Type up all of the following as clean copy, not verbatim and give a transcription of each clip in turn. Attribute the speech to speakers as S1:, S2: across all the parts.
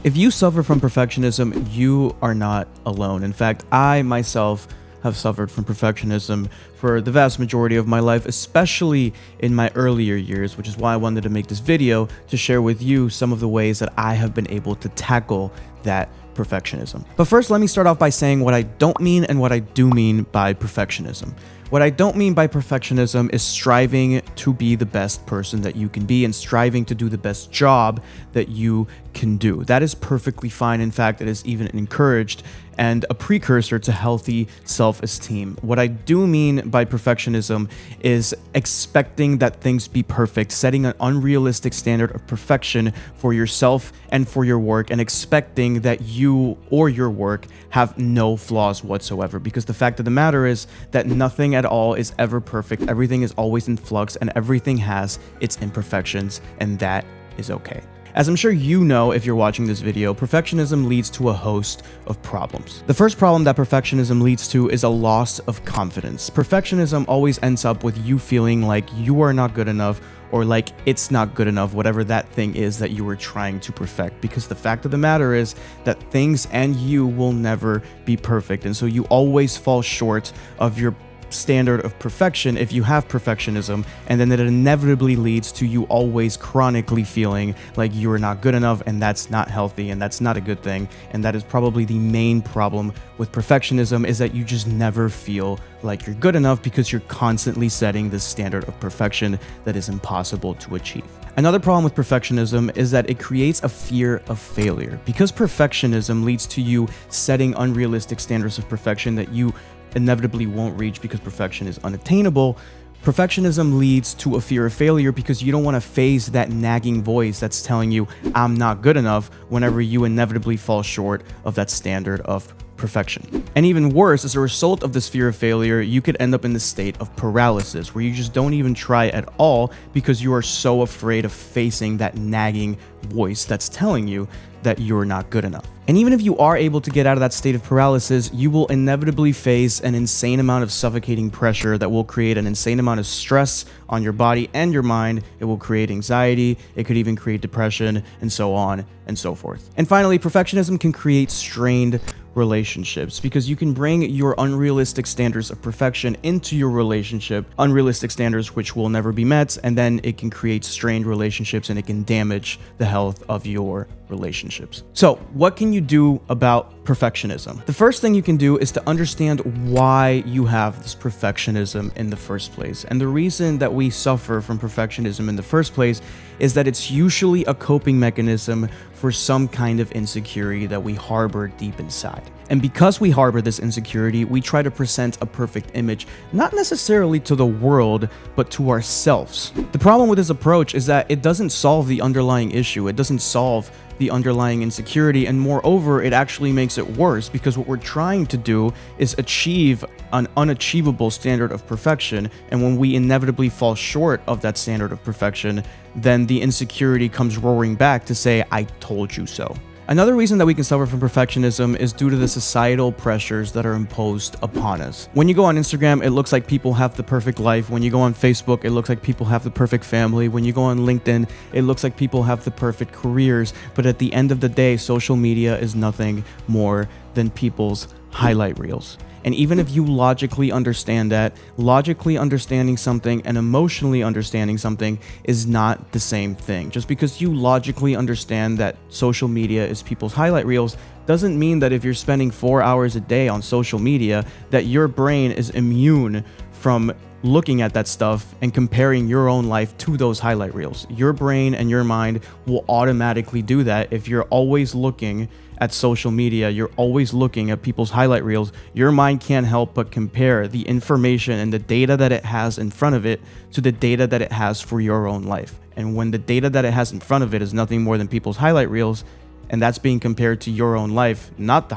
S1: If you suffer from perfectionism, you are not alone. In fact, I myself have suffered from perfectionism for the vast majority of my life, especially in my earlier years, which is why I wanted to make this video to share with you some of the ways that I have been able to tackle that perfectionism. But first, let me start off by saying what I don't mean and what I do mean by perfectionism. What I don't mean by perfectionism is striving to be the best person that you can be and striving to do the best job that you can do. That is perfectly fine. In fact, it is even encouraged and a precursor to healthy self-esteem. What I do mean by perfectionism is expecting that things be perfect, setting an unrealistic standard of perfection for yourself and for your work, and expecting that you or your work have no flaws whatsoever. Because the fact of the matter is that nothing at all is ever perfect. Everything is always in flux and everything has its imperfections, and that is okay. As I'm sure you know if you're watching this video, perfectionism leads to a host of problems. The first problem that perfectionism leads to is a loss of confidence. Perfectionism always ends up with you feeling like you are not good enough, or like it's not good enough, whatever that thing is that you were trying to perfect. Because the fact of the matter is that things and you will never be perfect. And so you always fall short of your standard of perfection if you have perfectionism, and then it inevitably leads to you always chronically feeling like you are not good enough, and that's not healthy and that's not a good thing. And that is probably the main problem with perfectionism, is that you just never feel like you're good enough because you're constantly setting this standard of perfection that is impossible to achieve. Another problem with perfectionism is that it creates a fear of failure. Because perfectionism leads to you setting unrealistic standards of perfection that you inevitably won't reach because perfection is unattainable. Perfectionism leads to a fear of failure because you don't want to face that nagging voice that's telling you I'm not good enough whenever you inevitably fall short of that standard of perfection. And even worse, as a result of this fear of failure, you could end up in the state of paralysis, where you just don't even try at all because you are so afraid of facing that nagging voice that's telling you that you're not good enough. And even if you are able to get out of that state of paralysis, you will inevitably face an insane amount of suffocating pressure that will create an insane amount of stress on your body and your mind. It will create anxiety, it could even create depression, and so on and so forth. And finally, perfectionism can create strained relationships, because you can bring your unrealistic standards of perfection into your relationship, unrealistic standards which will never be met, and then it can create strained relationships and it can damage the health of your relationships. So what can you do about perfectionism? The first thing you can do is to understand why you have this perfectionism in the first place. And the reason that we suffer from perfectionism in the first place is that it's usually a coping mechanism for some kind of insecurity that we harbor deep inside. And because we harbor this insecurity, we try to present a perfect image, not necessarily to the world, but to ourselves. The problem with this approach is that it doesn't solve the underlying issue. It doesn't solve the underlying insecurity, and moreover, it actually makes it worse, because what we're trying to do is achieve an unachievable standard of perfection, and when we inevitably fall short of that standard of perfection, then the insecurity comes roaring back to say, I told you so. Another reason that we can suffer from perfectionism is due to the societal pressures that are imposed upon us. When you go on Instagram, it looks like people have the perfect life. When you go on Facebook, it looks like people have the perfect family. When you go on LinkedIn, it looks like people have the perfect careers. But at the end of the day, social media is nothing more than people's highlight reels. And even if you logically understand that, logically understanding something and emotionally understanding something is not the same thing. Just because you logically understand that social media is people's highlight reels doesn't mean that if you're spending 4 hours a day on social media, that your brain is immune from looking at that stuff and comparing your own life to those highlight reels. Your brain and your mind will automatically do that. If you're always looking at social media, you're always looking at people's highlight reels, your mind can't help but compare the information and the data that it has in front of it to the data that it has for your own life. And when the data that it has in front of it is nothing more than people's highlight reels, and that's being compared to your own life, not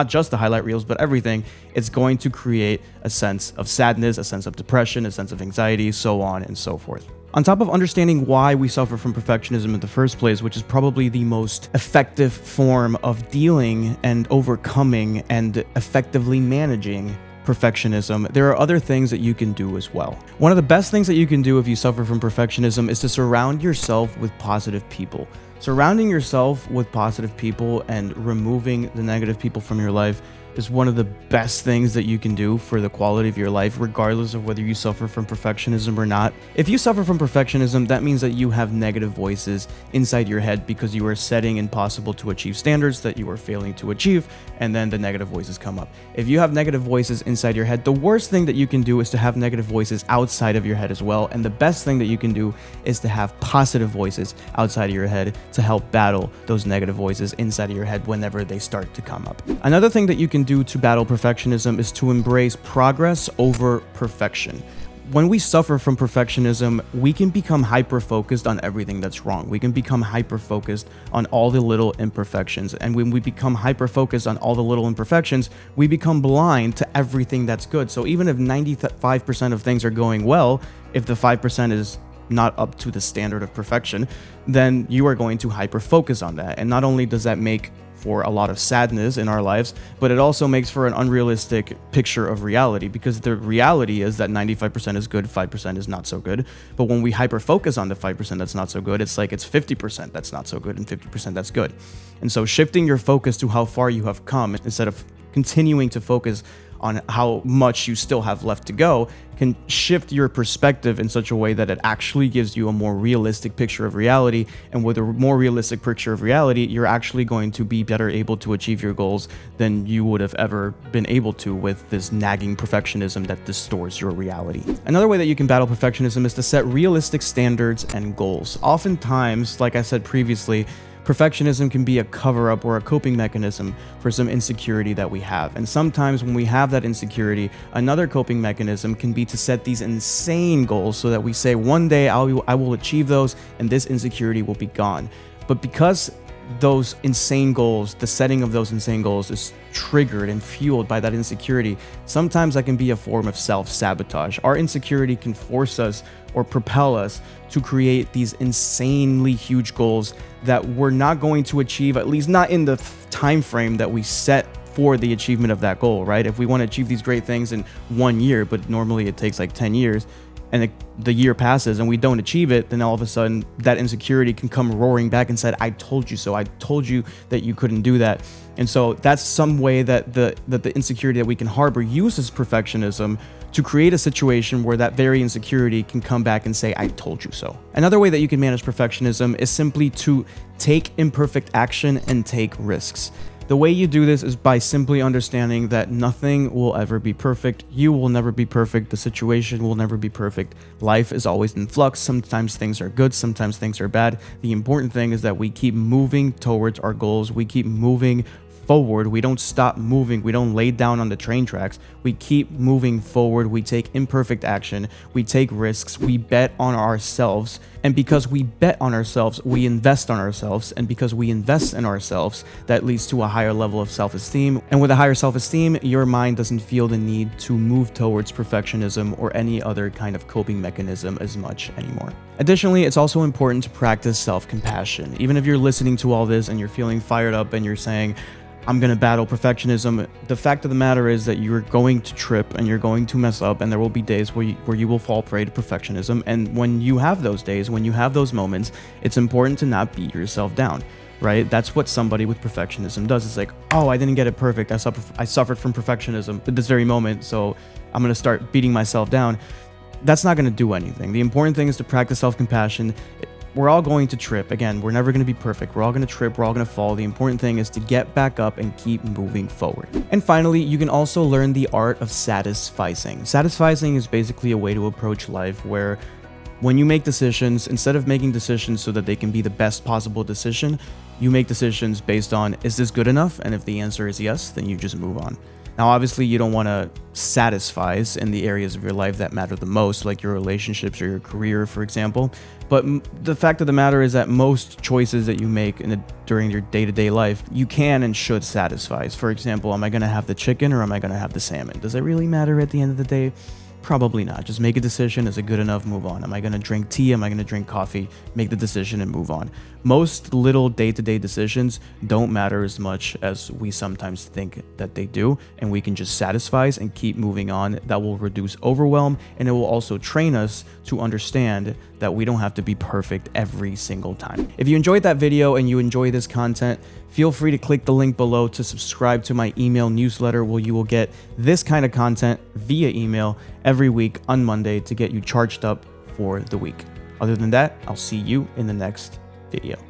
S1: just the highlight reels, but everything, it's going to create a sense of sadness, a sense of depression, a sense of anxiety, so on and so forth. On top of understanding why we suffer from perfectionism in the first place, which is probably the most effective form of dealing and overcoming and effectively managing perfectionism, there are other things that you can do as well. One of the best things that you can do if you suffer from perfectionism is to surround yourself with positive people. Surrounding yourself with positive people and removing the negative people from your life is one of the best things that you can do for the quality of your life, regardless of whether you suffer from perfectionism or not. If you suffer from perfectionism, that means that you have negative voices inside your head because you are setting impossible to achieve standards that you are failing to achieve, and then the negative voices come up. If you have negative voices inside your head, the worst thing that you can do is to have negative voices outside of your head as well, and the best thing that you can do is to have positive voices outside of your head to help battle those negative voices inside of your head whenever they start to come up. Another thing that you can do to battle perfectionism is to embrace progress over perfection. When we suffer from perfectionism, we can become hyper-focused on everything that's wrong. We can become hyper-focused on all the little imperfections. And when we become hyper-focused on all the little imperfections, we become blind to everything that's good. So even if 95% of things are going well, if the 5% is not up to the standard of perfection, then you are going to hyper-focus on that. And not only does that make for a lot of sadness in our lives, but it also makes for an unrealistic picture of reality, because the reality is that 95% is good, 5% is not so good. But when we hyper focus on the 5% that's not so good, it's like it's 50% that's not so good and 50% that's good. And so shifting your focus to how far you have come instead of continuing to focus on how much you still have left to go can shift your perspective in such a way that it actually gives you a more realistic picture of reality. And with a more realistic picture of reality, you're actually going to be better able to achieve your goals than you would have ever been able to with this nagging perfectionism that distorts your reality. Another way that you can battle perfectionism is to set realistic standards and goals. Oftentimes, like I said previously, perfectionism can be a cover-up or a coping mechanism for some insecurity that we have. And sometimes when we have that insecurity, another coping mechanism can be to set these insane goals so that we say, one day I will achieve those and this insecurity will be gone. But because those insane goals, the setting of those insane goals is triggered and fueled by that insecurity, sometimes that can be a form of self-sabotage. Our insecurity can force us or propel us to create these insanely huge goals that we're not going to achieve, at least not in the time frame that we set for the achievement of that goal, right? If we want to achieve these great things in 1 year, but normally it takes like 10 years, and the year passes and we don't achieve it, then all of a sudden that insecurity can come roaring back and say, I told you so. I told you that you couldn't do that. And so that's some way that the insecurity that we can harbor uses perfectionism to create a situation where that very insecurity can come back and say, I told you so. Another way that you can manage perfectionism is simply to take imperfect action and take risks. The way you do this is by simply understanding that nothing will ever be perfect. You will never be perfect. The situation will never be perfect. Life is always in flux. Sometimes things are good, sometimes things are bad. The important thing is that we keep moving towards our goals. We keep moving forward. We don't stop moving. We don't lay down on the train tracks. We keep moving forward. We take imperfect action. We take risks. We bet on ourselves. And because we bet on ourselves, we invest on ourselves. And because we invest in ourselves, that leads to a higher level of self-esteem. And with a higher self-esteem, your mind doesn't feel the need to move towards perfectionism or any other kind of coping mechanism as much anymore. Additionally, it's also important to practice self-compassion. Even if you're listening to all this and you're feeling fired up and you're saying, I'm going to battle perfectionism, the fact of the matter is that you're going to trip and you're going to mess up, and there will be days where you will fall prey to perfectionism. And when you have those days, when you have those moments, it's important to not beat yourself down, right? That's what somebody with perfectionism does. It's like, oh, I didn't get it perfect. I suffered from perfectionism at this very moment, so I'm going to start beating myself down. That's not going to do anything. The important thing is to practice self-compassion. We're all going to trip. Again, we're never going to be perfect. We're all going to trip. We're all going to fall. The important thing is to get back up and keep moving forward. And finally, you can also learn the art of satisficing. Satisficing is basically a way to approach life where when you make decisions, instead of making decisions so that they can be the best possible decision, you make decisions based on, is this good enough? And if the answer is yes, then you just move on. Now, obviously, you don't want to satisfy in the areas of your life that matter the most, like your relationships or your career, for example. But the fact of the matter is that most choices that you make during your day-to-day life, you can and should satisfy. For example, am I going to have the chicken or am I going to have the salmon? Does it really matter at the end of the day? Probably not. Just make a decision. Is it good enough? Move on. Am I going to drink tea? Am I going to drink coffee? Make the decision and move on. Most little day-to-day decisions don't matter as much as we sometimes think that they do, and we can just satisfy and keep moving on. That will reduce overwhelm, and it will also train us to understand that we don't have to be perfect every single time. If you enjoyed that video and you enjoy this content, feel free to click the link below to subscribe to my email newsletter, where you will get this kind of content via email every week on Monday to get you charged up for the week. Other than that, I'll see you in the next video.